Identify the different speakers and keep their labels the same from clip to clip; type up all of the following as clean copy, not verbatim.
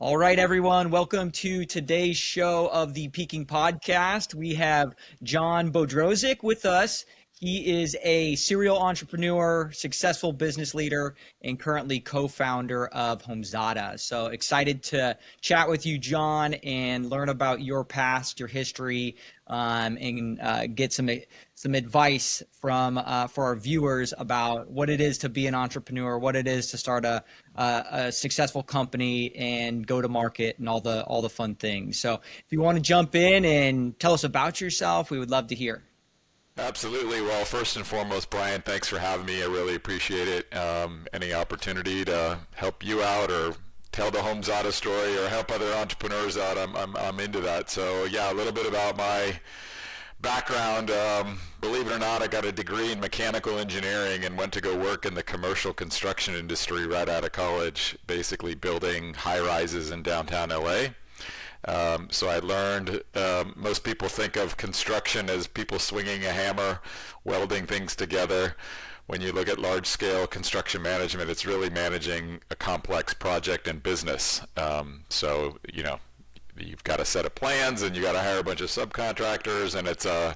Speaker 1: All right, everyone. Welcome to today's show of the Peaking Podcast. We have John Bodrozic with us. He is a serial entrepreneur, successful business leader, and currently co-founder of Home Zada. So excited to chat with you, John, and learn about your past, your history, and get some advice from for our viewers about what it is to be an entrepreneur, what it is to start a successful company and go to market and all the fun things. So if you want to jump in and tell us about yourself, we would love to hear.
Speaker 2: Absolutely. Well, first and foremost, Bryan, thanks for having me. I really appreciate it. Any opportunity to help you out or tell the HomeZada story or help other entrepreneurs out, I'm into that. So yeah, a little bit about my background. Believe it or not, I got a degree in mechanical engineering and went to go work in the commercial construction industry right out of college, basically building high rises in downtown LA. So I learned, most people think of construction as people swinging a hammer, welding things together. When you look at large-scale construction management, it's really managing a complex project and business. You've got a set of plans and you got to hire a bunch of subcontractors, and it's a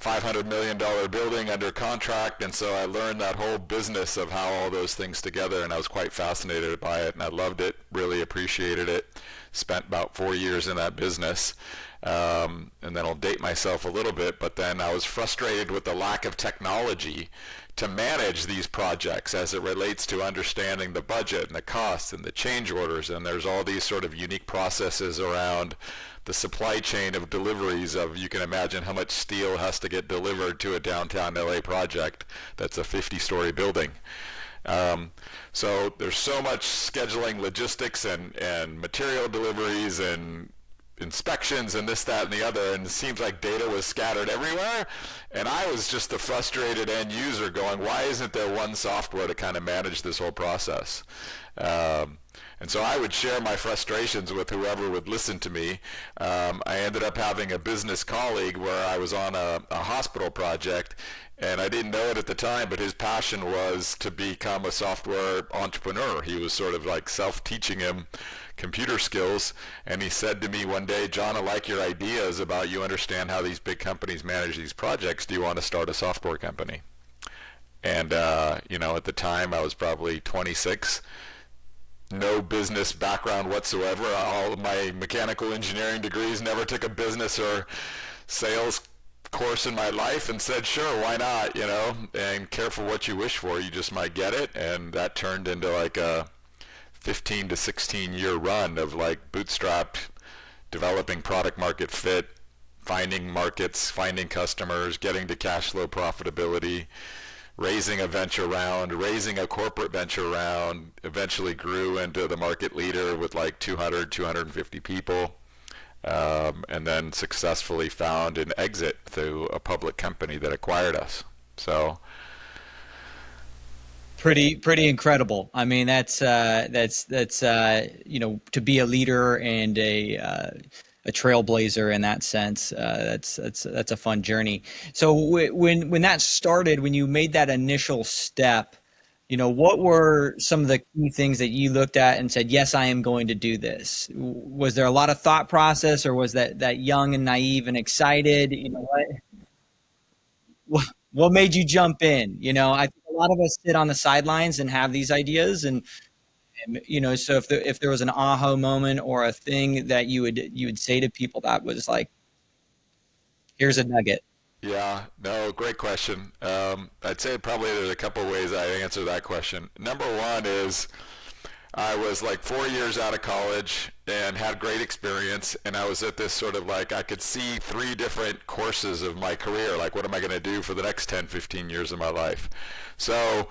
Speaker 2: $500 million building under contract. And so I learned that whole business of how all those things together, and I was quite fascinated by it, and I loved it, really appreciated it. Spent about 4 years in that business. And then I'll date myself a little bit, but then I was frustrated with the lack of technology to manage these projects as it relates to understanding the budget and the costs and the change orders. And there's all these sort of unique processes around the supply chain of deliveries of, you can imagine how much steel has to get delivered to a downtown LA project that's a 50-story building. So there's so much scheduling, logistics, and material deliveries and inspections and this, that, and the other, and it seems like data was scattered everywhere, and I was just the frustrated end user going, why isn't there one software to kind of manage this whole process? And so I would share my frustrations with whoever would listen to me. I ended up having a business colleague where I was on a hospital project, and I didn't know it at the time, but his passion was to become a software entrepreneur. He was sort of like self-teaching him computer skills, and he said to me one day, John, I like your ideas about you understand how these big companies manage these projects. Do you want to start a software company? And, at the time I was probably 26. No business background whatsoever. All of my mechanical engineering degrees, never took a business or sales course in my life, and said, sure, why not, and careful what you wish for, you just might get it. And that turned into like a 15 to 16 year run of like bootstrapped, developing product market fit, finding markets, finding customers, getting to cash flow profitability, raising a venture round, raising a corporate venture round, eventually grew into the market leader with like 200, 250 people. And then successfully found an exit through a public company that acquired us. So
Speaker 1: Pretty incredible. I mean, that's to be a leader and a trailblazer in that sense. That's a fun journey. So when that started, when you made that initial step, what were some of the key things that you looked at and said, yes, I am going to do this? Was there a lot of thought process, or was that young and naive and excited? What made you jump in? I think a lot of us sit on the sidelines and have these ideas, and so if there was an aha moment or a thing that you would say to people that was like, here's a nugget.
Speaker 2: yeah, no, great question. I'd say probably there's a couple ways I answer that question. Number one is I was like 4 years out of college and had great experience, and I was at this sort of like, I could see three different courses of my career, like what am I going to do for the next 10, 15 years of my life. So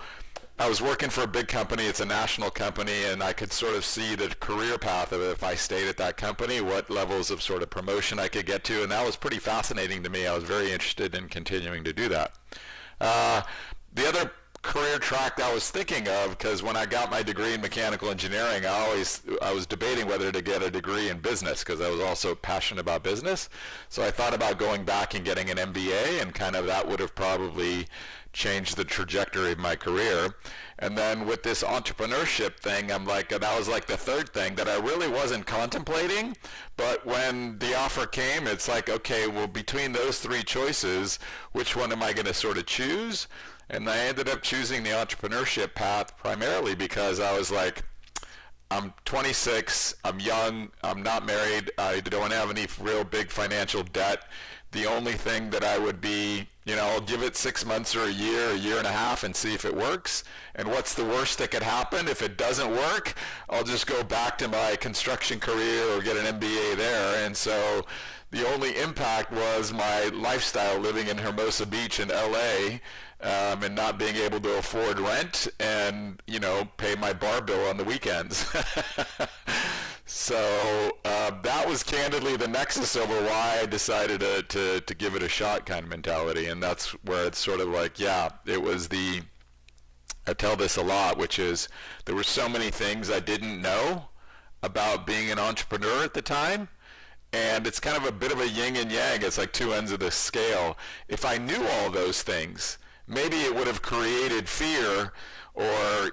Speaker 2: I was working for a big company, it's a national company, and I could sort of see the career path of it if I stayed at that company, what levels of sort of promotion I could get to, and that was pretty fascinating to me. I was very interested in continuing to do that. The other career track I was thinking of, because when I got my degree in mechanical engineering, I was debating whether to get a degree in business because I was also passionate about business. So I thought about going back and getting an MBA, and kind of that would have probably changed the trajectory of my career. And then with this entrepreneurship thing, I'm like, that was like the third thing that I really wasn't contemplating. But when the offer came, it's like, okay, well, between those three choices, which one am I going to sort of choose? And I ended up choosing the entrepreneurship path primarily because I was like, I'm 26, I'm young, I'm not married, I don't have any real big financial debt. The only thing that I would be, I'll give it 6 months or a year and a half and see if it works. And what's the worst that could happen? If it doesn't work, I'll just go back to my construction career or get an MBA there. And so the only impact was my lifestyle living in Hermosa Beach in LA, and not being able to afford rent and, pay my bar bill on the weekends. So that was candidly the nexus over why I decided to give it a shot kind of mentality. And that's where it's sort of like, yeah, it was I tell this a lot, which is there were so many things I didn't know about being an entrepreneur at the time. And it's kind of a bit of a yin and yang. It's like two ends of the scale. If I knew all those things, maybe it would have created fear or,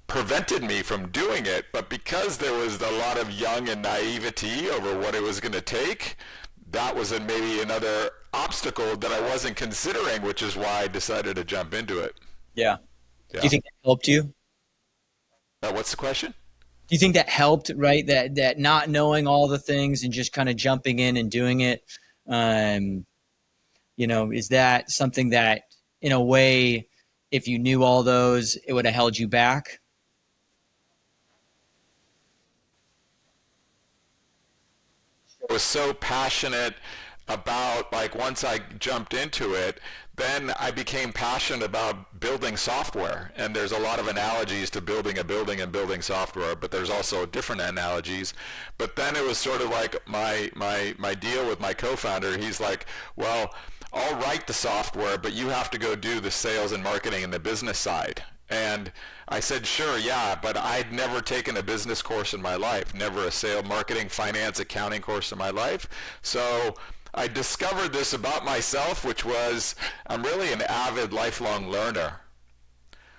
Speaker 2: prevented me from doing it. But because there was a lot of young and naivety over what it was going to take, that was maybe another obstacle that I wasn't considering, which is why I decided to jump into it.
Speaker 1: Yeah.
Speaker 2: Yeah.
Speaker 1: Do you think that helped you?
Speaker 2: What's the question?
Speaker 1: Do you think that helped, right? That not knowing all the things and just kind of jumping in and doing it, is that something that, in a way, if you knew all those, it would have held you back?
Speaker 2: I was so passionate about, like, once I jumped into it, then I became passionate about building software. And there's a lot of analogies to building a building and building software, but there's also different analogies. But then it was sort of like my deal with my co-founder. He's like, well, I'll write the software, but you have to go do the sales and marketing and the business side. And I said, sure, yeah, but I'd never taken a business course in my life, never a sales, marketing, finance, accounting course in my life. So I discovered this about myself, which was I'm really an avid lifelong learner.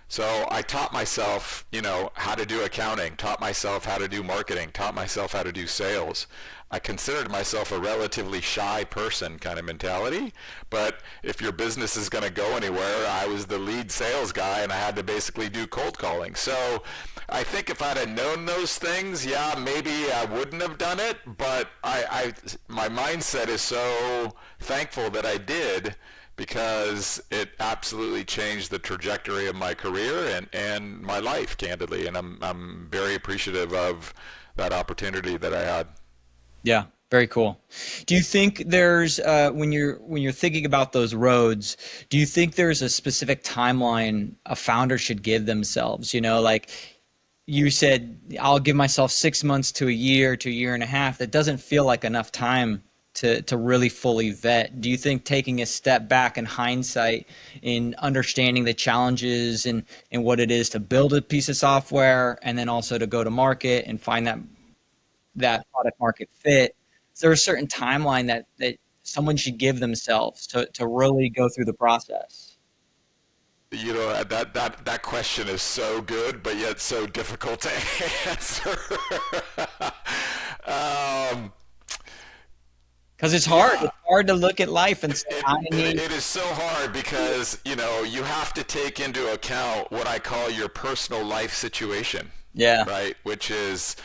Speaker 2: So I taught myself, how to do accounting, taught myself how to do marketing, taught myself how to do sales. I considered myself a relatively shy person kind of mentality, but if your business is going to go anywhere, I was the lead sales guy and I had to basically do cold calling. So I think if I'd have known those things, yeah, maybe I wouldn't have done it, but my mindset is so thankful that I did, because it absolutely changed the trajectory of my career and my life, candidly, and I'm very appreciative of that opportunity that I had.
Speaker 1: Yeah, very cool. Do you think there's when you're thinking about those roads, do you think there's a specific timeline a founder should give themselves? Like you said, I'll give myself 6 months to a year and a half. That doesn't feel like enough time to really fully vet. Do you think taking a step back in hindsight in understanding the challenges and what it is to build a piece of software and then also to go to market and find that product market fit, is there a certain timeline that someone should give themselves to really go through the process?
Speaker 2: That question is so good, but yet so difficult to answer.
Speaker 1: Because it's hard. It's hard to look at life and say,
Speaker 2: it is so hard because, you have to take into account what I call your personal life situation.
Speaker 1: Yeah.
Speaker 2: Right? Which is,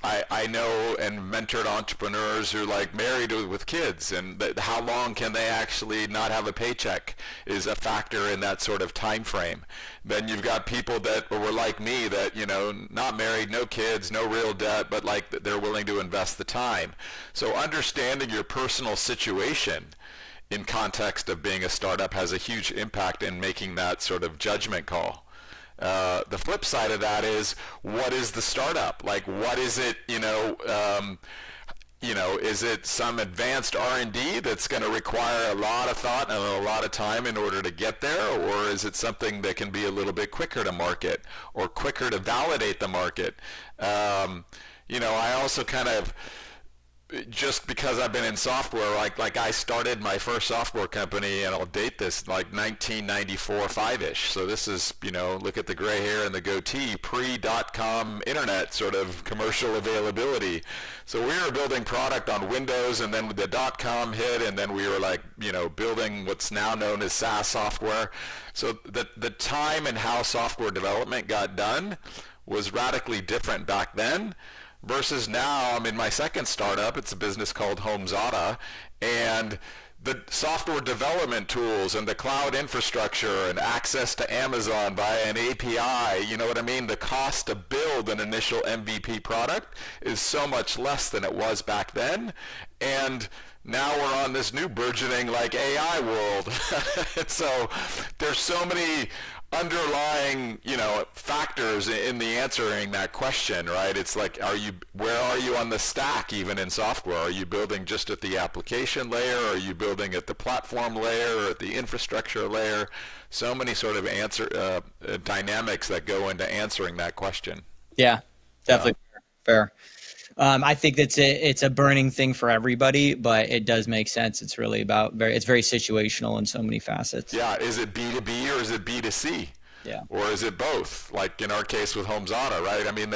Speaker 2: I know and mentored entrepreneurs who are like married with kids, and how long can they actually not have a paycheck is a factor in that sort of time frame. Then you've got people that were like me that, not married, no kids, no real debt, but like they're willing to invest the time. So understanding your personal situation in context of being a startup has a huge impact in making that sort of judgment call. The flip side of that is, what is the startup? Like, what is it, Is it some advanced R&D that's going to require a lot of thought and a lot of time in order to get there? Or is it something that can be a little bit quicker to market or quicker to validate the market? I also kind of, just because I've been in software, like I started my first software company, and I'll date this, like 1994, 5-ish. So this is, look at the gray hair and the goatee, pre-dot-com internet sort of commercial availability. So we were building product on Windows, and then the dot-com hit, and then we were like, building what's now known as SaaS software. So the time and how software development got done was radically different back then. Versus now, I'm in my second startup. It's a business called Home Zada, and the software development tools and the cloud infrastructure and access to Amazon via an API, you know what I mean? The cost to build an initial MVP product is so much less than it was back then. And now we're on this new burgeoning like AI world. So there's so many underlying, factors in the answering that question, right? It's like, where are you on the stack even in software? Are you building just at the application layer? Are you building at the platform layer or at the infrastructure layer? So many sort of dynamics that go into answering that question.
Speaker 1: Yeah, definitely fair. I think it's a burning thing for everybody, but it does make sense. It's really it's very situational in so many facets.
Speaker 2: Yeah, is it B2B or is it B2C?
Speaker 1: Yeah.
Speaker 2: Or is it both? Like in our case with HomeZada, right? I mean,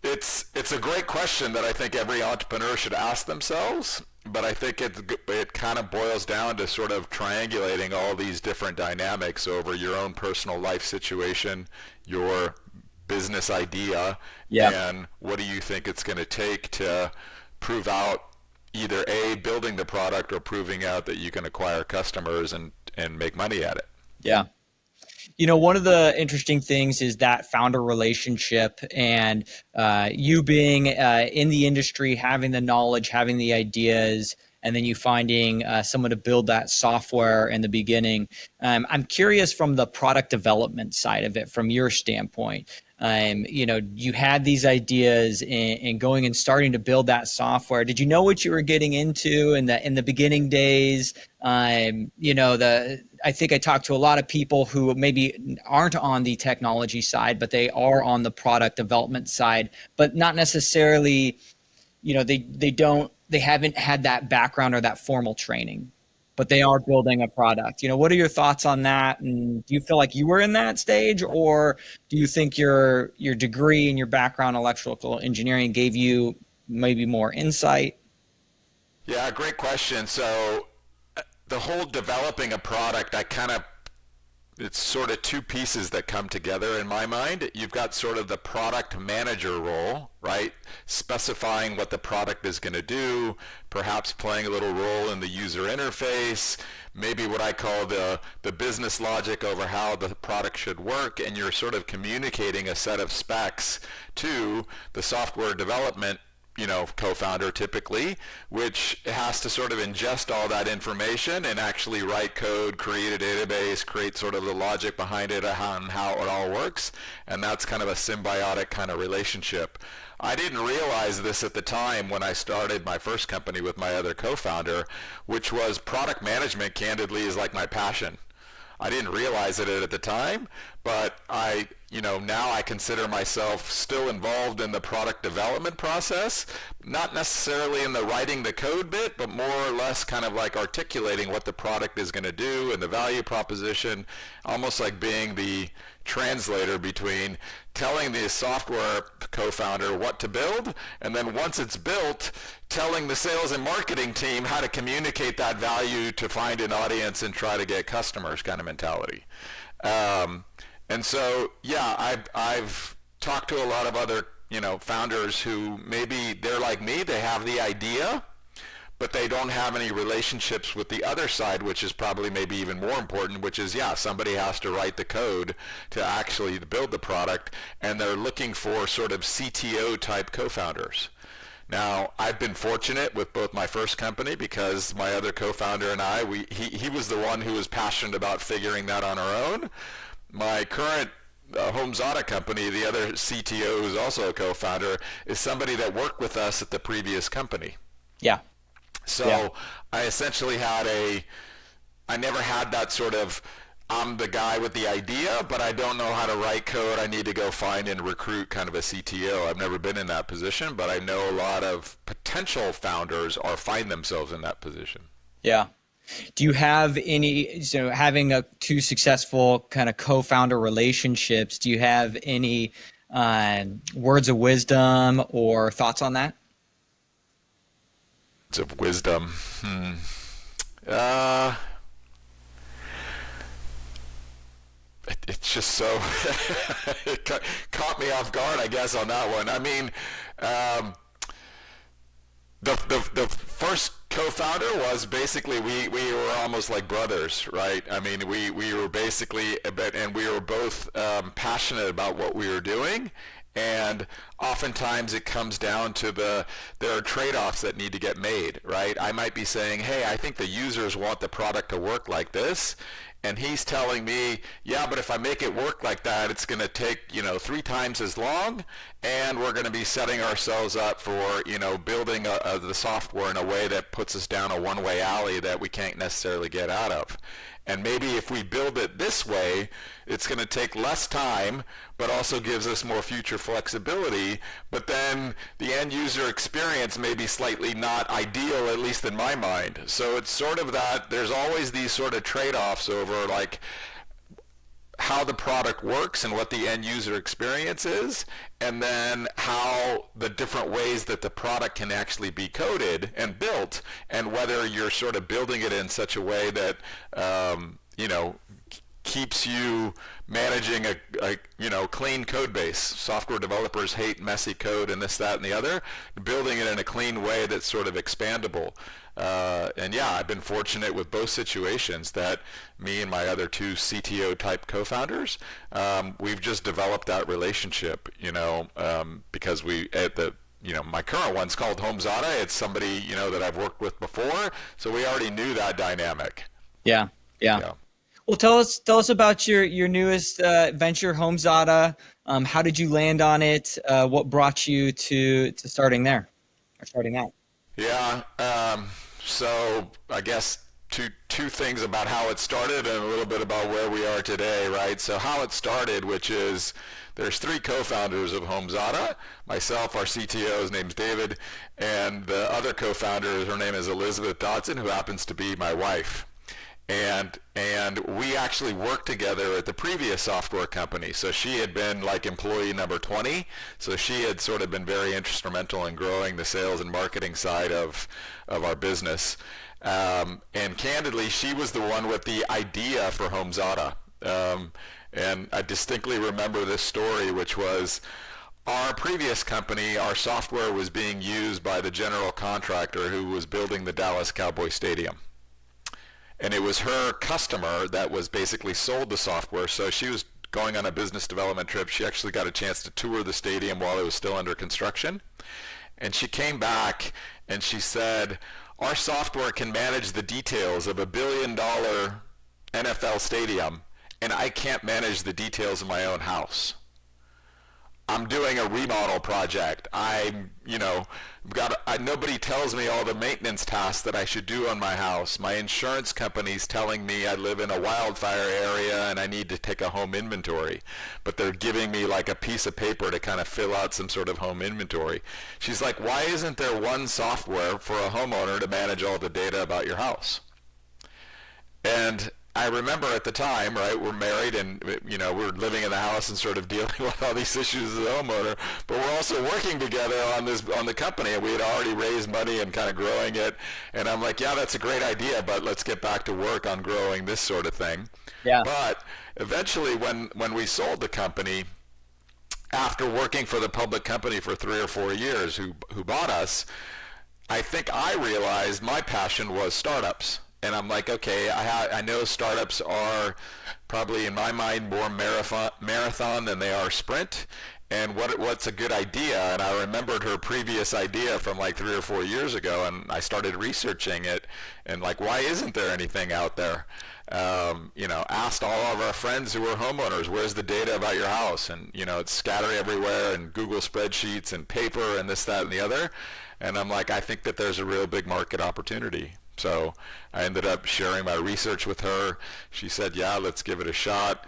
Speaker 2: it's a great question that I think every entrepreneur should ask themselves. But I think it kind of boils down to sort of triangulating all these different dynamics over your own personal life situation, your business idea, and what do you think it's going to take to prove out either A, building the product, or proving out that you can acquire customers and make money at it.
Speaker 1: Yeah. One of the interesting things is that founder relationship, and you being in the industry, having the knowledge, having the ideas, and then you finding someone to build that software in the beginning. I'm curious from the product development side of it, from your standpoint. You had these ideas and going and starting to build that software. Did you know what you were getting into in the beginning days? I think I talked to a lot of people who maybe aren't on the technology side, but they are on the product development side, but not necessarily, they haven't had that background or that formal training, but they are building a product. What are your thoughts on that? And do you feel like you were in that stage, or do you think your degree and your background in electrical engineering gave you maybe more insight?
Speaker 2: Yeah, great question. So the whole developing a product, it's sort of two pieces that come together in my mind. You've got sort of the product manager role, right? Specifying what the product is going to do, perhaps playing a little role in the user interface, maybe what I call the business logic over how the product should work, and you're sort of communicating a set of specs to the software development co-founder typically, which has to sort of ingest all that information and actually write code, create a database, create sort of the logic behind it and how it all works. And that's kind of a symbiotic kind of relationship. I didn't realize this at the time when I started my first company with my other co-founder, which was product management, candidly, is like my passion. I didn't realize it at the time, but now I consider myself still involved in the product development process, not necessarily in the writing the code bit, but more or less kind of like articulating what the product is going to do and the value proposition, almost like being the translator between telling the software co-founder what to build, and then once it's built, telling the sales and marketing team how to communicate that value to find an audience and try to get customers kind of mentality. And so, yeah, I've talked to a lot of other, founders who maybe they're like me, they have the idea, but they don't have any relationships with the other side, which is probably maybe even more important, which is, somebody has to write the code to actually build the product, and they're looking for sort of CTO type co-founders. Now, I've been fortunate with both my first company because my other co-founder and he was the one who was passionate about figuring that on our own. My current Home Zada company, the other CTO who's also a co-founder is somebody that worked with us at the previous company.
Speaker 1: Yeah.
Speaker 2: So
Speaker 1: Yeah.
Speaker 2: I essentially I never had that sort of, I'm the guy with the idea, but I don't know how to write code. I need to go find and recruit kind of a CTO. I've never been in that position, but I know a lot of potential founders find themselves in that position.
Speaker 1: Yeah. Do you have any, so having two successful kind of co-founder relationships, do you have any words of wisdom or thoughts on that?
Speaker 2: Words of wisdom. Uh, it's just so it caught me off guard, I guess, on that one. I mean, the first co-founder was basically we were almost like brothers, right? I mean, we were basically, and we were both passionate about what we were doing. And oftentimes it comes down to there are trade-offs that need to get made, right? I might be saying, hey, I think the users want the product to work like this. And he's telling me, yeah, but if I make it work like that, it's going to take, 3 times as long. And we're going to be setting ourselves up for, building the software in a way that puts us down a one-way alley that we can't necessarily get out of. And maybe if we build it this way, it's going to take less time, but also gives us more future flexibility. But then the end user experience may be slightly not ideal, at least in my mind. So it's sort of that there's always these sort of trade-offs over like how the product works and what the end user experience is, and then how the different ways that the product can actually be coded and built, and whether you're sort of building it in such a way that keeps you managing a clean code base. Software developers hate messy code and this, that, and the other. Building it in a clean way that's sort of expandable. And yeah, I've been fortunate with both situations that me and my other 2 CTO type co-founders, we've just developed that relationship, because my current one's called Home Zada. It's somebody, that I've worked with before. So we already knew that dynamic.
Speaker 1: Yeah. Well, tell us about your newest venture, Home Zada. How did you land on it? What brought you to starting out?
Speaker 2: Yeah. So I guess two things about how it started and a little bit about where we are today, right? So how it started, which is there's 3 co-founders of Home Zada. Myself, our CTO, his name's David, and the other co-founder, her name is Elizabeth Dodson, who happens to be my wife. And we actually worked together at the previous software company. So she had been like employee number 20. So she had sort of been very instrumental in growing the sales and marketing side of our business. And candidly, she was the one with the idea for Home Zada. And I distinctly remember this story, which was our previous company, our software was being used by the general contractor who was building the Dallas Cowboy Stadium. And it was her customer that was basically sold the software. So she was going on a business development trip. She actually got a chance to tour the stadium while it was still under construction. And she came back and she said, our software can manage the details of $1 billion NFL stadium, and I can't manage the details of my own house. I'm doing a remodel project. Nobody tells me all the maintenance tasks that I should do on my house. My insurance company's telling me I live in a wildfire area and I need to take a home inventory, but they're giving me like a piece of paper to kind of fill out some sort of home inventory. She's like, why isn't there one software for a homeowner to manage all the data about your house? And I remember at the time, right, we're married and, we're living in the house and sort of dealing with all these issues as a homeowner, but we're also working together on the company, and we had already raised money and kind of growing it. And I'm like, yeah, that's a great idea, but let's get back to work on growing this sort of thing.
Speaker 1: Yeah.
Speaker 2: But eventually when we sold the company, after working for the public company for 3 or 4 years who bought us, I think I realized my passion was startups. And I'm like, okay, I know startups are probably in my mind more marathon than they are sprint. And what's a good idea? And I remembered her previous idea from like 3 or 4 years ago, and I started researching it. And like, why isn't there anything out there? Asked all of our friends who were homeowners, where's the data about your house? And it's scattered everywhere in Google spreadsheets and paper and this, that, and the other. And I'm like, I think that there's a real big market opportunity. So I ended up sharing my research with her. She said, yeah, let's give it a shot.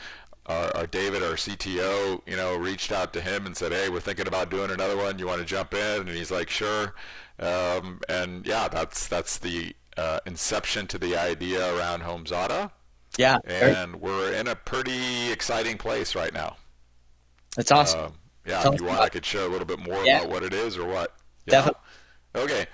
Speaker 2: Our David, our CTO, reached out to him and said, hey, we're thinking about doing another one. You want to jump in? And he's like, sure. And yeah, that's the inception to the idea around Home Zada.
Speaker 1: Yeah.
Speaker 2: And we're in a pretty exciting place right now.
Speaker 1: That's awesome.
Speaker 2: Yeah,
Speaker 1: Tell
Speaker 2: if you want, I could share a little bit more about what it is or what. Yeah.
Speaker 1: Definitely.
Speaker 2: Okay,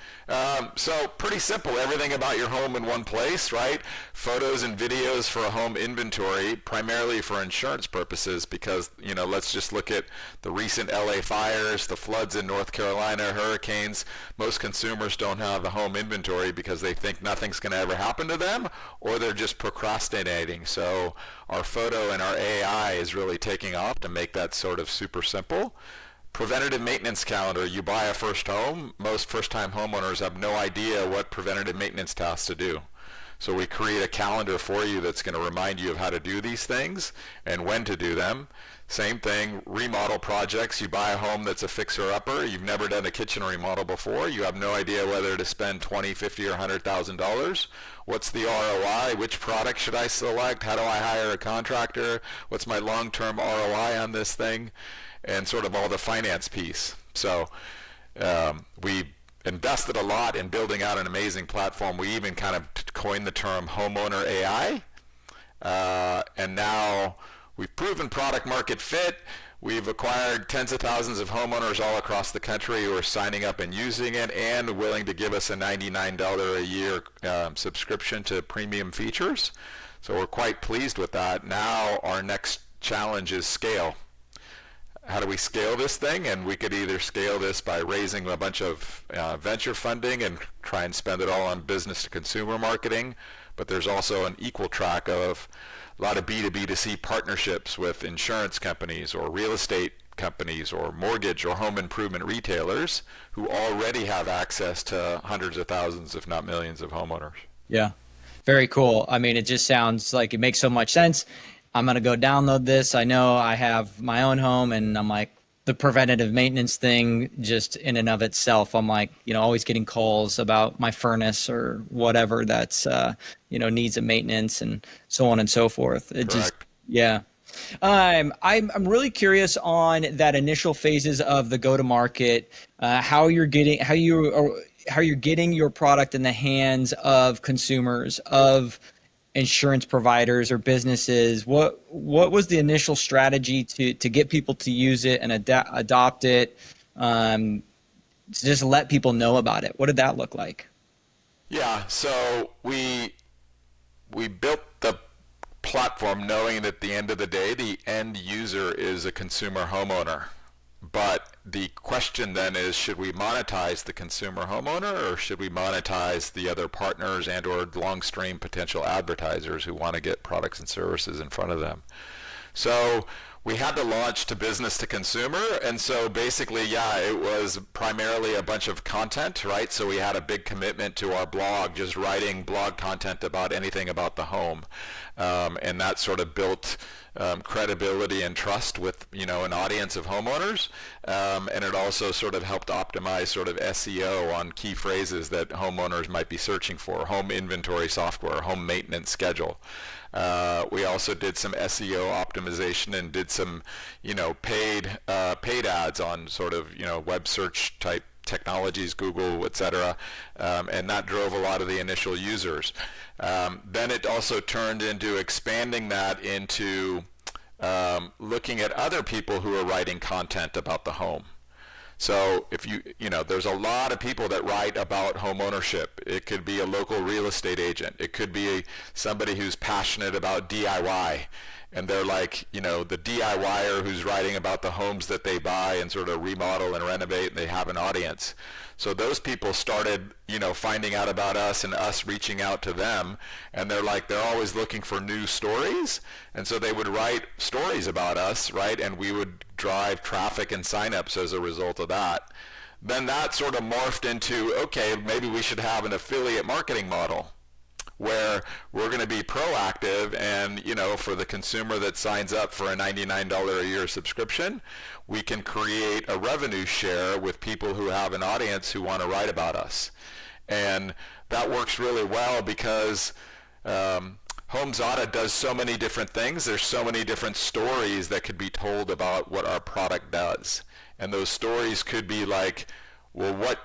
Speaker 2: so pretty simple. Everything about your home in one place, right? Photos and videos for a home inventory, primarily for insurance purposes, because, let's just look at the recent LA fires, the floods in North Carolina, hurricanes. Most consumers don't have a home inventory because they think nothing's going to ever happen to them, or they're just procrastinating. So our photo and our AI is really taking off to make that sort of super simple. Preventative maintenance calendar. You buy a first home, most first-time homeowners have no idea what preventative maintenance tasks to do. So we create a calendar for you that's going to remind you of how to do these things and when to do them. Same thing, remodel projects. You buy a home that's a fixer-upper. You've never done a kitchen remodel before. You have no idea whether to spend $20,000, $50,000, or $100,000. What's the ROI? Which product should I select? How do I hire a contractor? What's my long-term ROI on this thing? And sort of all the finance piece. So we invested a lot in building out an amazing platform. We even kind of coined the term Homeowner AI. And now we've proven product market fit. We've acquired tens of thousands of homeowners all across the country who are signing up and using it and willing to give us a $99 a year subscription to premium features. So we're quite pleased with that. Now our next challenge is scale. How do we scale this thing? And we could either scale this by raising a bunch of venture funding and try and spend it all on business to consumer marketing, but there's also an equal track of a lot of B2B2C partnerships with insurance companies or real estate companies or mortgage or home improvement retailers who already have access to hundreds of thousands, if not millions, of homeowners.
Speaker 1: Yeah. Very cool. I mean, it just sounds like it makes so much sense. I'm going to go download this. I know I have my own home, and I'm like, the preventative maintenance thing just in and of itself, I'm like, always getting calls about my furnace or whatever that's, needs a maintenance and so on and so forth. It just, yeah. I'm really curious on that initial phases of the go-to-market, how you're getting your product in the hands of consumers, of insurance providers or businesses. What was the initial strategy to get people to use it and adopt it, to just let people know about it? What did that look like?
Speaker 2: Yeah, so we built the platform knowing that at the end of the day, the end user is a consumer homeowner. But the question then is, should we monetize the consumer homeowner, or should we monetize the other partners and or long-stream potential advertisers who want to get products and services in front of them? So we had to launch to business to consumer, and so basically, yeah, it was primarily a bunch of content, right? So we had a big commitment to our blog, just writing blog content about anything about the home, and that sort of built credibility and trust with an audience of homeowners, and it also sort of helped optimize sort of SEO on key phrases that homeowners might be searching for: home inventory software, home maintenance schedule. We also did some SEO optimization and did some paid ads on sort of web search type technologies, Google, etc., and that drove a lot of the initial users. Then it also turned into expanding that into looking at other people who are writing content about the home. So if there's a lot of people that write about home ownership. It could be a local real estate agent. It could be somebody who's passionate about DIY. And they're like, the DIYer who's writing about the homes that they buy and sort of remodel and renovate, and they have an audience. So those people started, finding out about us and us reaching out to them. And they're always looking for new stories. And so they would write stories about us, right? And we would drive traffic and signups as a result of that. Then that sort of morphed into, okay, maybe we should have an affiliate marketing model, where we're going to be proactive, and for the consumer that signs up for a $99 a year subscription, we can create a revenue share with people who have an audience who want to write about us. And that works really well because HomeZada does so many different things. There's so many different stories that could be told about what our product does. And those stories could be like, well, what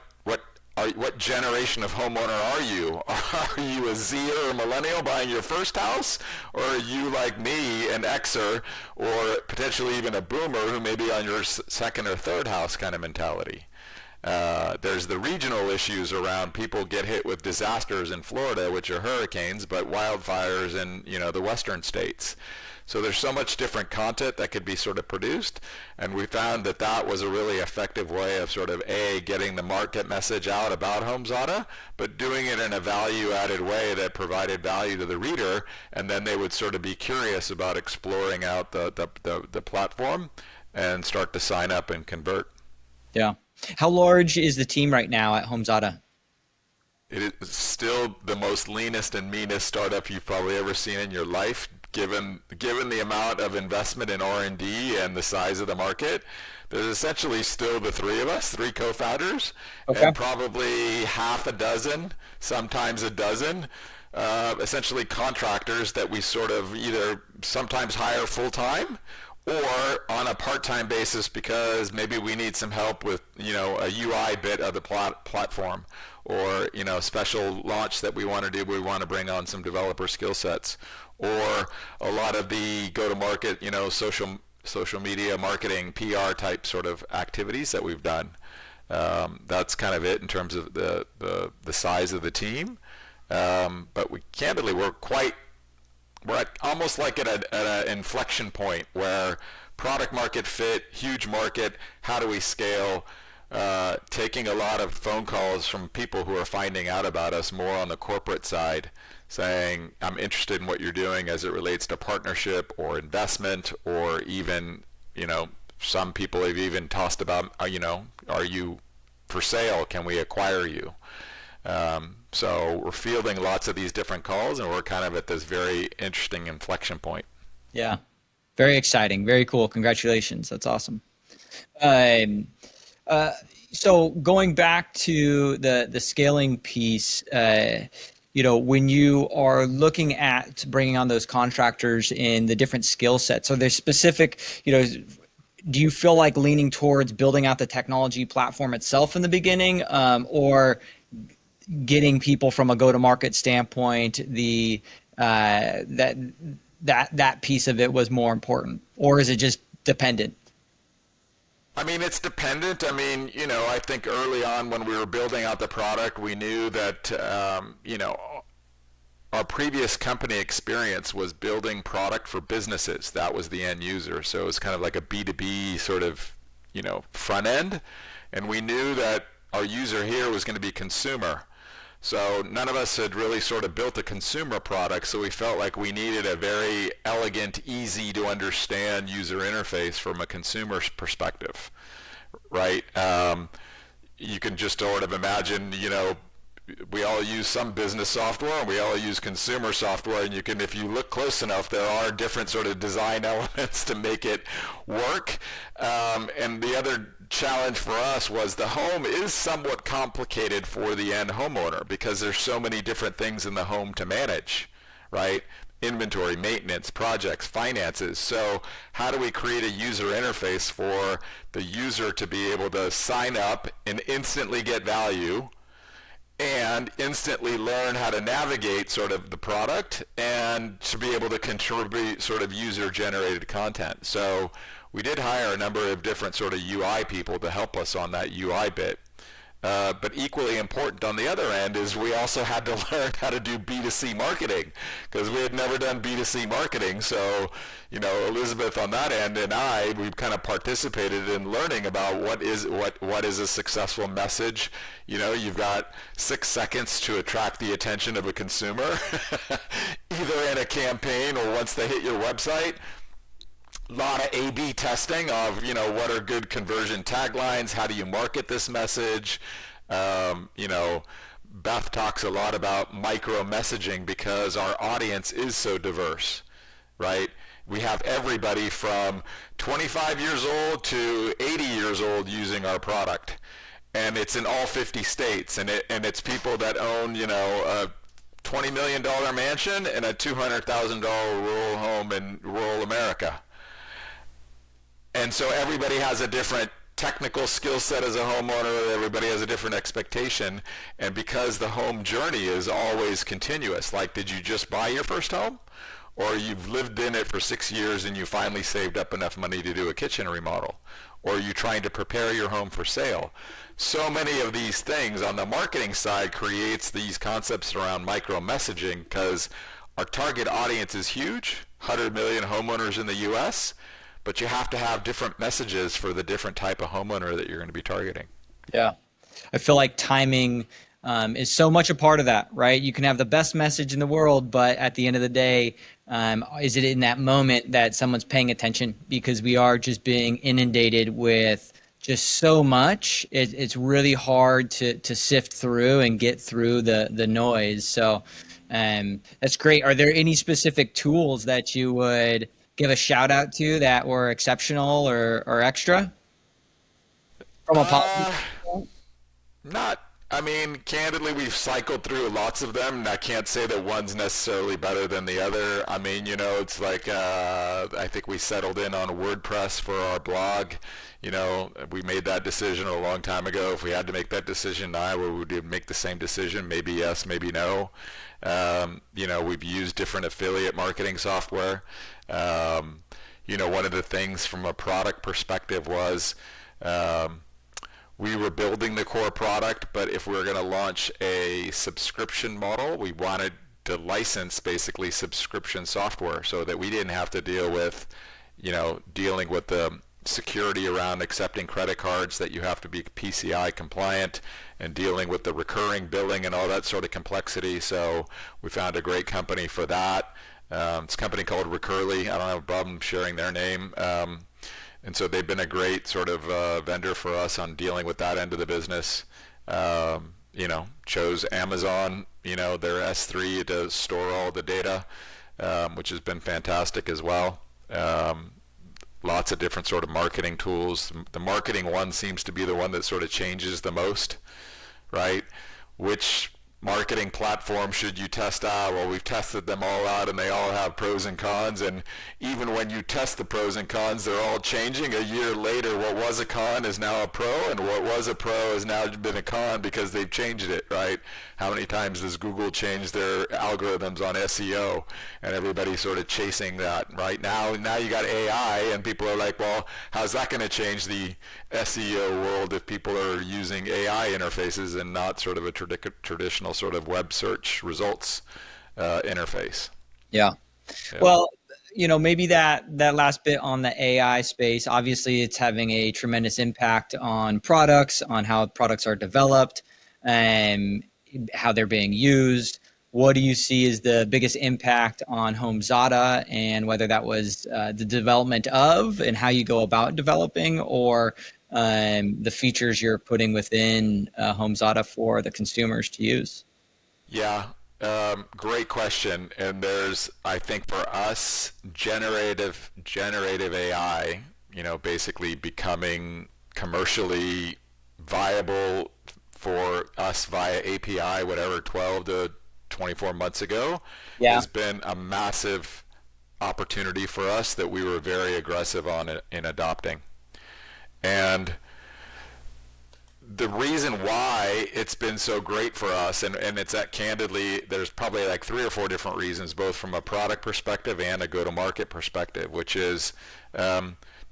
Speaker 2: generation of homeowner are you? Are you a Zer or millennial buying your first house? Or are you like me, an Xer, or potentially even a boomer who may be on your second or third house kind of mentality? There's the regional issues around people get hit with disasters in Florida, which are hurricanes, but wildfires in the western states. So there's so much different content that could be sort of produced, and we found that was a really effective way of sort of getting the market message out about HomeZada, but doing it in a value-added way that provided value to the reader, and then they would sort of be curious about exploring out the platform and start to sign up and convert.
Speaker 1: Yeah. How large is the team right now at HomeZada?
Speaker 2: It is still the most leanest and meanest startup you've probably ever seen in your life. Given the amount of investment in R&D and the size of the market, there's essentially still the three of us, three co-founders, okay, and probably half a dozen, sometimes a dozen, essentially contractors that we sort of either sometimes hire full-time or on a part-time basis because maybe we need some help with a UI bit of the platform, or special launch that we want to do. We want to bring on some developer skill sets, or a lot of the go-to-market, social media marketing, PR type sort of activities that we've done. That's kind of it in terms of the size of the team. But we're at almost like at an inflection point where product market fit, huge market, how do we scale? Taking a lot of phone calls from people who are finding out about us more on the corporate side, saying, I'm interested in what you're doing as it relates to partnership or investment, or even, some people have even tossed about, are you for sale? Can we acquire you? So we're fielding lots of these different calls, and we're kind of at this very interesting inflection point.
Speaker 1: Yeah, very exciting, very cool. Congratulations. That's awesome. So going back to the scaling piece, when you are looking at bringing on those contractors in the different skill sets, are there specific, do you feel like leaning towards building out the technology platform itself in the beginning, or getting people from a go-to-market standpoint, that piece of it was more important, or is it just dependent?
Speaker 2: I mean, it's dependent. I mean, I think early on when we were building out the product, we knew that, our previous company experience was building product for businesses. That was the end user. So it was kind of like a B2B sort of, front end. And we knew that our user here was going to be consumer. So none of us had really sort of built a consumer product, so we felt like we needed a very elegant, easy to understand user interface from a consumer's perspective, right? You can just sort of imagine, we all use some business software and we all use consumer software, and if you look close enough, there are different sort of design elements to make it work. And the other challenge for us was the home is somewhat complicated for the end homeowner because there's so many different things in the home to manage, right? Inventory, maintenance, projects, finances. So how do we create a user interface for the user to be able to sign up and instantly get value and instantly learn how to navigate sort of the product and to be able to contribute sort of user-generated content? So We did hire a number of different sort of UI people to help us on that UI bit. But equally important on the other end is we also had to learn how to do B2C marketing, because we had never done B2C marketing. So, Elizabeth on that end and we've kind of participated in learning about what is a successful message. You've got 6 seconds to attract the attention of a consumer, either in a campaign or once they hit your website. A lot of A/B testing of, what are good conversion taglines? How do you market this message? Beth talks a lot about micro messaging because our audience is so diverse, right? We have everybody from 25 years old to 80 years old using our product, and it's in all 50 states, and it's people that own, a $20 million mansion and a $200,000 rural home in rural America. And so everybody has a different technical skill set as a homeowner. Everybody has a different expectation. And because the home journey is always continuous, like, did you just buy your first home? Or you've lived in it for 6 years and you finally saved up enough money to do a kitchen remodel? Or are you trying to prepare your home for sale? So many of these things on the marketing side creates these concepts around micro messaging, because our target audience is huge, 100 million homeowners in the US, but you have to have different messages for the different type of homeowner that you're going to be targeting.
Speaker 1: Yeah. I feel like timing is so much a part of that, right? You can have the best message in the world, but at the end of the day, is it in that moment that someone's paying attention? Because we are just being inundated with just so much. It's really hard to sift through and get through the noise. So that's great. Are there any specific tools that you would give a shout out to that were exceptional or extra from a
Speaker 2: candidly, we've cycled through lots of them, and I can't say that one's necessarily better than the other. It's like, I think we settled in on WordPress for our blog. We made that decision a long time ago. If we had to make that decision now, we would make the same decision. Maybe yes, maybe no. We've used different affiliate marketing software. One of the things from a product perspective was we were building the core product, but if we were going to launch a subscription model, we wanted to license basically subscription software so that we didn't have to deal with, dealing with the security around accepting credit cards, that you have to be PCI compliant, and dealing with the recurring billing and all that sort of complexity. So we found a great company for that. It's a company called Recurly. I don't have a problem sharing their name. And so they've been a great sort of vendor for us on dealing with that end of the business. Chose Amazon, their S3 to store all the data, which has been fantastic as well. Lots of different sort of marketing tools. The marketing one seems to be the one that sort of changes the most, right? Which marketing platform should you test out? Well, we've tested them all out, and they all have pros and cons, and even when you test the pros and cons, they're all changing. A year later, what was a con is now a pro, and what was a pro has now been a con because they've changed it, right? How many times does Google change their algorithms on SEO, and everybody's sort of chasing that, right? Now you got AI, and people are like, well, how's that going to change the SEO world if people are using AI interfaces and not sort of a traditional sort of web search results interface?
Speaker 1: Yeah. Well, maybe that last bit on the AI space, obviously it's having a tremendous impact on products, on how products are developed, and how they're being used. What do you see as the biggest impact on HomeZada, and whether that was the development of and how you go about developing, or the features you're putting within HomeZada for the consumers to use?
Speaker 2: Yeah, great question. And there's, I think for us, generative AI, basically becoming commercially viable for us via API, whatever, 12 to 24 months ago, has been a massive opportunity for us that we were very aggressive on in adopting. And the reason why it's been so great for us, and it's that candidly, there's probably like 3 or 4 different reasons, both from a product perspective and a go-to-market perspective, which is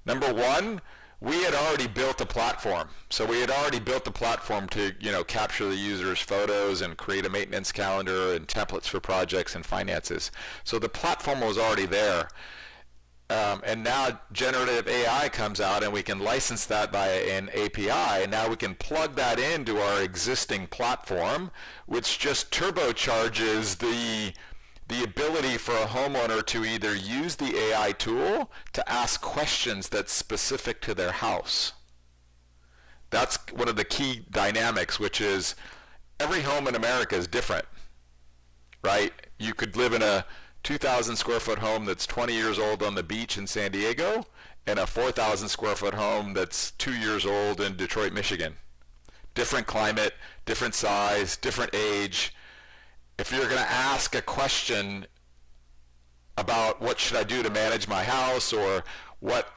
Speaker 2: Number one, we had already built a platform. So we had already built the platform to, capture the user's photos and create a maintenance calendar and templates for projects and finances. So the platform was already there. And now generative AI comes out and we can license that by an API. And now we can plug that into our existing platform, which just turbocharges the ability for a homeowner to either use the AI tool to ask questions that's specific to their house. That's one of the key dynamics, which is every home in America is different, right? You could live in a 2,000 square foot home that's 20 years old on the beach in San Diego and a 4,000 square foot home that's 2 years old in Detroit, Michigan. Different climate, different size, different age. If you're going to ask a question about what should I do to manage my house, or what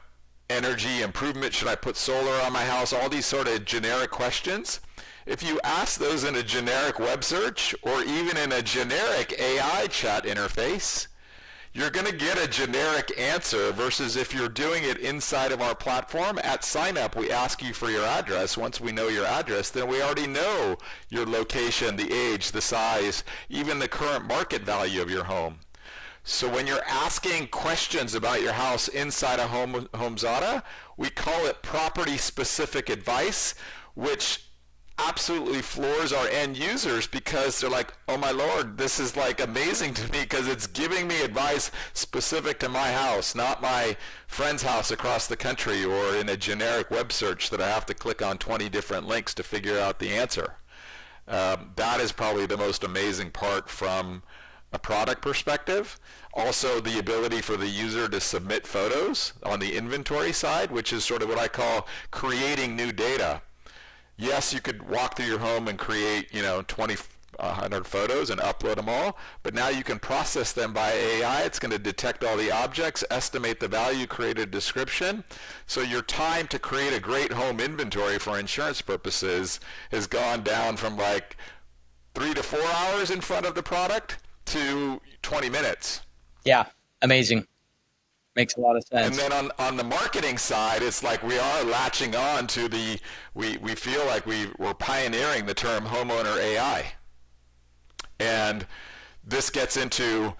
Speaker 2: energy improvement should I put solar on my house, all these sort of generic questions, if you ask those in a generic web search or even in a generic AI chat interface, you're going to get a generic answer, versus if you're doing it inside of our platform. At sign up, we ask you for your address. Once we know your address, then we already know your location, the age, the size, even the current market value of your home. So when you're asking questions about your house inside of Home Zada, we call it property-specific advice, which absolutely floors our end users, because they're like, oh my lord, this is like amazing to me, because it's giving me advice specific to my house, not my friend's house across the country, or in a generic web search that I have to click on 20 different links to figure out the answer. That is probably the most amazing part from a product perspective. Also, the ability for the user to submit photos on the inventory side, which is sort of what I call creating new data. Yes, you could walk through your home and create, 2,100 photos and upload them all, but now you can process them by AI. It's going to detect all the objects, estimate the value, create a description. So your time to create a great home inventory for insurance purposes has gone down from like 3 to 4 hours in front of the product to 20 minutes.
Speaker 1: Yeah, amazing. Makes a lot of sense.
Speaker 2: And then on the marketing side, it's like we are latching on to we feel like we're pioneering the term homeowner AI. And this gets into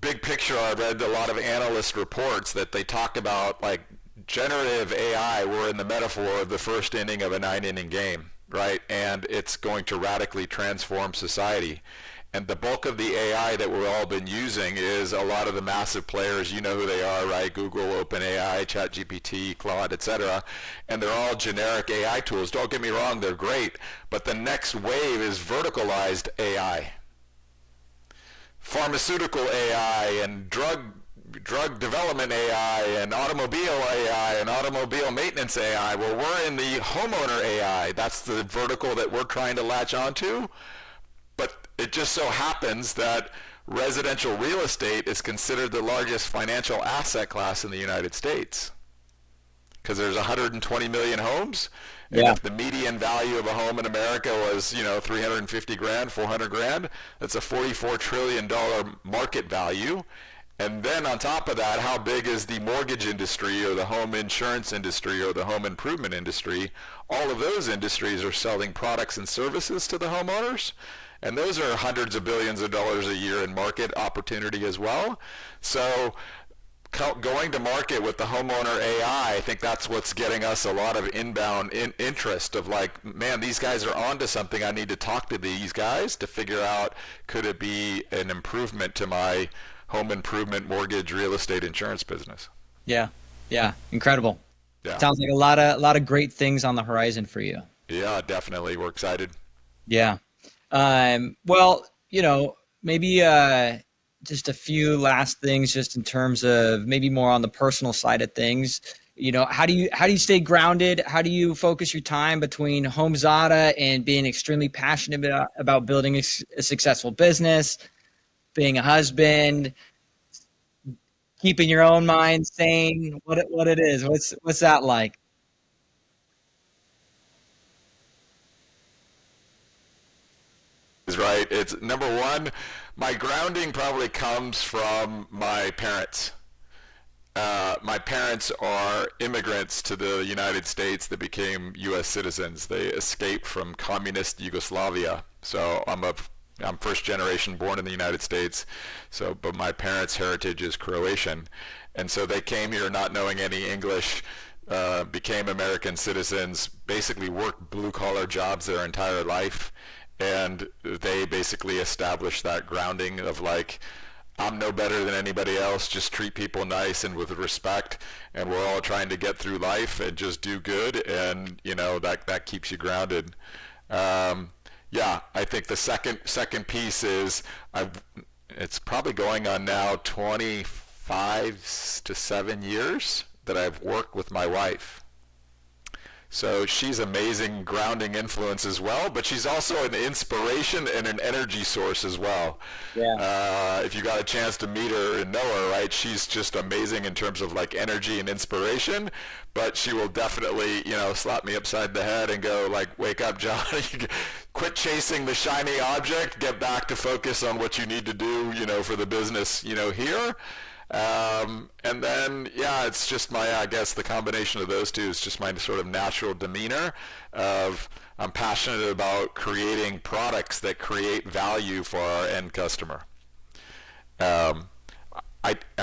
Speaker 2: big picture. I read a lot of analyst reports that they talk about, like, generative AI, we're in the metaphor of the first inning of a 9-inning game, right? And it's going to radically transform society. And the bulk of the AI that we've all been using is a lot of the massive players. You know who they are, right? Google, OpenAI, ChatGPT, Claude, etc. And they're all generic AI tools. Don't get me wrong, they're great. But the next wave is verticalized AI. Pharmaceutical AI and drug development AI and automobile AI and automobile maintenance AI. Well, we're in the homeowner AI. That's the vertical that we're trying to latch onto. But it just so happens that residential real estate is considered the largest financial asset class in the United States, because there's 120 million homes. And
Speaker 1: Yeah.
Speaker 2: if the median value of a home in America was, 350 grand, 400 grand, that's a $44 trillion market value. And then on top of that, how big is the mortgage industry, or the home insurance industry, or the home improvement industry? All of those industries are selling products and services to the homeowners. And those are hundreds of billions of dollars a year in market opportunity as well. So going to market with the homeowner AI, I think that's what's getting us a lot of inbound interest of like, man, these guys are onto something. I need to talk to these guys to figure out, could it be an improvement to my home improvement, mortgage, real estate, insurance business?
Speaker 1: Yeah. Incredible.
Speaker 2: Yeah.
Speaker 1: Sounds like a lot of great things on the horizon for you.
Speaker 2: Yeah, definitely. We're excited.
Speaker 1: Yeah. Well, maybe just a few last things, just in terms of maybe more on the personal side of things. How do you stay grounded? How do you focus your time between Home Zada and being extremely passionate about building a successful business, being a husband, keeping your own mind sane? What it is? What's that like?
Speaker 2: Is right. It's number one, my grounding probably comes from my parents. My parents are immigrants to the United States that became U.S. citizens. They escaped from communist Yugoslavia. So I'm first generation born in the United States. So, but my parents' heritage is Croatian, and so they came here not knowing any English. Became American citizens, basically worked blue-collar jobs their entire life, and they basically established that grounding of like, I'm no better than anybody else, just treat people nice and with respect, and we're all trying to get through life and just do good, and that keeps you grounded. Yeah, I think the second piece is it's probably going on now 25 to 7 years that I've worked with my wife. So she's amazing grounding influence as well, but she's also an inspiration and an energy source as well.
Speaker 1: Yeah.
Speaker 2: If you got a chance to meet her and know her, right, she's just amazing in terms of like energy and inspiration, but she will definitely, slap me upside the head and go like, wake up, John, quit chasing the shiny object, get back to focus on what you need to do, for the business, here. And then, it's just I guess the combination of those two is just my sort of natural demeanor of I'm passionate about creating products that create value for our end customer. I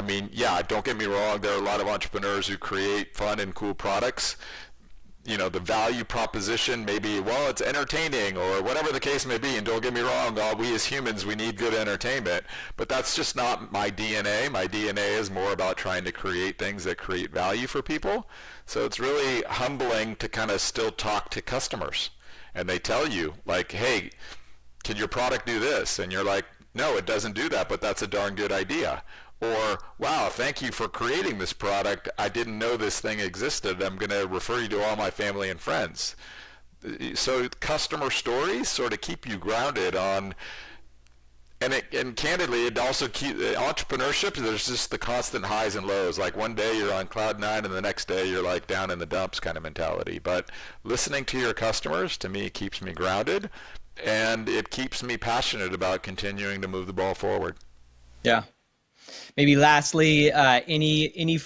Speaker 2: mean, don't get me wrong, there are a lot of entrepreneurs who create fun and cool products. The value proposition maybe, well, it's entertaining or whatever the case may be. And don't get me wrong, we as humans, we need good entertainment. But that's just not my DNA. My DNA is more about trying to create things that create value for people. So it's really humbling to kind of still talk to customers. And they tell you, like, hey, can your product do this? And you're like, no, it doesn't do that, but that's a darn good idea. Or, wow, thank you for creating this product. I didn't know this thing existed. I'm going to refer you to all my family and friends. So customer stories sort of keep you grounded on, and candidly, it also keeps entrepreneurship. There's just the constant highs and lows. Like one day you're on cloud nine, and the next day you're like down in the dumps kind of mentality. But listening to your customers, to me, keeps me grounded, and it keeps me passionate about continuing to move the ball forward.
Speaker 1: Yeah. Maybe lastly, any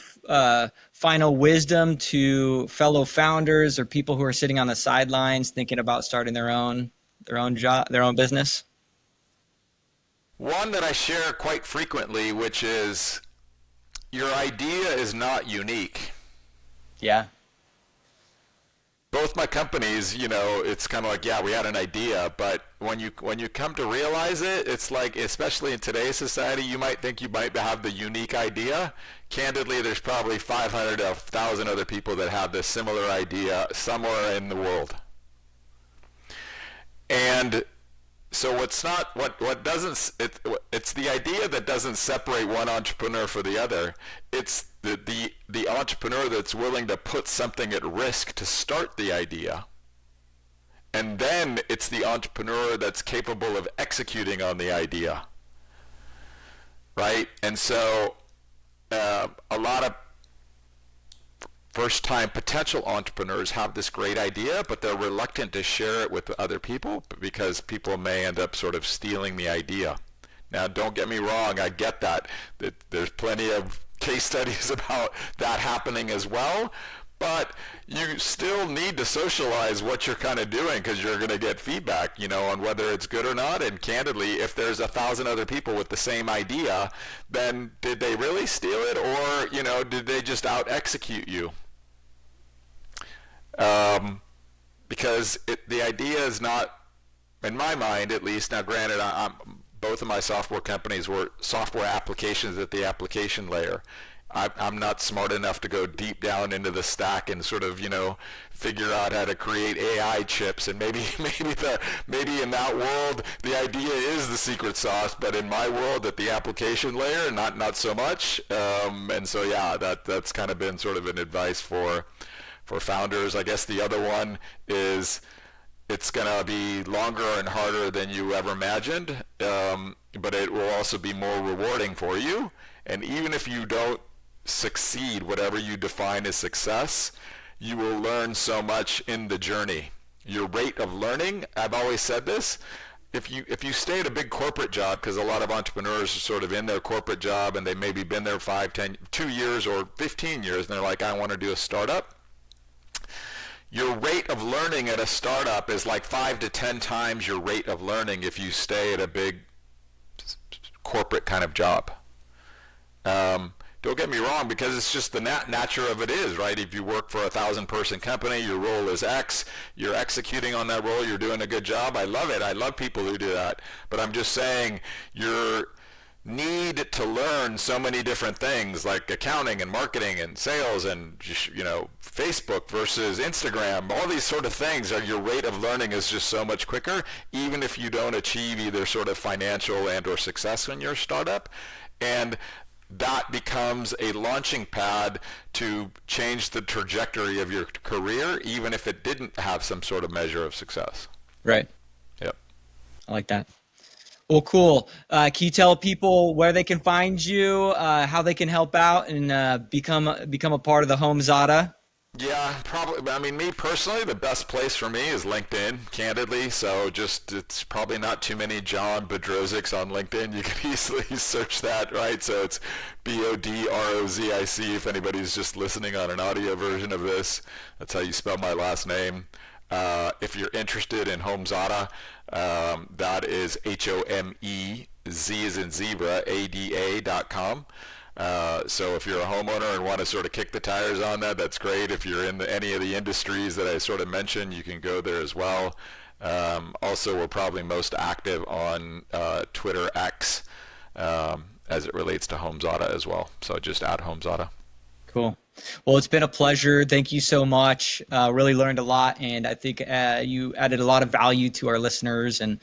Speaker 1: final wisdom to fellow founders or people who are sitting on the sidelines thinking about starting their own job, their own business?
Speaker 2: One that I share quite frequently, which is your idea is not unique.
Speaker 1: Yeah.
Speaker 2: Both my companies, it's kind of like, we had an idea, but when you come to realize it, it's like, especially in today's society, you might think you might have the unique idea. Candidly, there's probably 500 to 1,000 other people that have this similar idea somewhere in the world. And so it's the idea that doesn't separate one entrepreneur from the other. It's the entrepreneur that's willing to put something at risk to start the idea. And then it's the entrepreneur that's capable of executing on the idea. Right? And so a lot of first-time potential entrepreneurs have this great idea, but they're reluctant to share it with other people because people may end up sort of stealing the idea. Now, don't get me wrong, I get that. There's plenty of case studies about that happening as well, but you still need to socialize what you're kind of doing because you're going to get feedback, on whether it's good or not. And candidly, if there's 1,000 other people with the same idea, then did they really steal it, or, did they just out-execute you? Because the idea is not, in my mind at least, now granted, both of my software companies were software applications at the application layer. I'm not smart enough to go deep down into the stack and sort of, figure out how to create AI chips. And maybe in that world, the idea is the secret sauce. But in my world, at the application layer, not so much. And so, that's kind of been sort of an advice for founders. I guess the other one is it's going to be longer and harder than you ever imagined, but it will also be more rewarding for you. And even if you don't succeed, whatever you define as success, you will learn so much in the journey. Your rate of learning, I've always said this, if you stay at a big corporate job, because a lot of entrepreneurs are sort of in their corporate job and they maybe been there 5, 10, 2 years or 15 years, and they're like, I want to do a startup. Your rate of learning at a startup is like 5 to 10 times your rate of learning if you stay at a big corporate kind of job. Don't get me wrong, because it's just the nature of it is, right? If you work for 1,000-person company, your role is X, you're executing on that role, you're doing a good job. I love it. I love people who do that. But I'm just saying, your need to learn so many different things like accounting and marketing and sales and Facebook versus Instagram, all these sort of things, your rate of learning is just so much quicker, even if you don't achieve either sort of financial and or success in your startup. And that becomes a launching pad to change the trajectory of your career, even if it didn't have some sort of measure of success.
Speaker 1: Right.
Speaker 2: Yep.
Speaker 1: I like that. Well, cool. Can you tell people where they can find you, how they can help out and become a part of the Home Zada?
Speaker 2: Yeah, probably. I mean, me personally, the best place for me is LinkedIn, candidly. So it's probably not too many John Bodrozics on LinkedIn. You can easily search that, right? So it's Bodrozic if anybody's just listening on an audio version of this. That's how you spell my last name. If you're interested in HomeZada, that is HOME, Z as in zebra, ADA.com. So if you're a homeowner and want to sort of kick the tires on that, that's great. If you're in any of the industries that I sort of mentioned, you can go there as well. Also, we're probably most active on Twitter X as it relates to HomeZada as well. So just add HomeZada.
Speaker 1: Cool. Well, it's been a pleasure. Thank you so much. Really learned a lot, and I think you added a lot of value to our listeners, and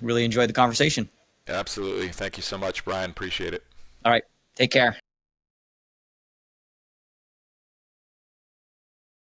Speaker 1: really enjoyed the conversation.
Speaker 2: Absolutely. Thank you so much, Bryan. Appreciate it.
Speaker 1: All right. Take care.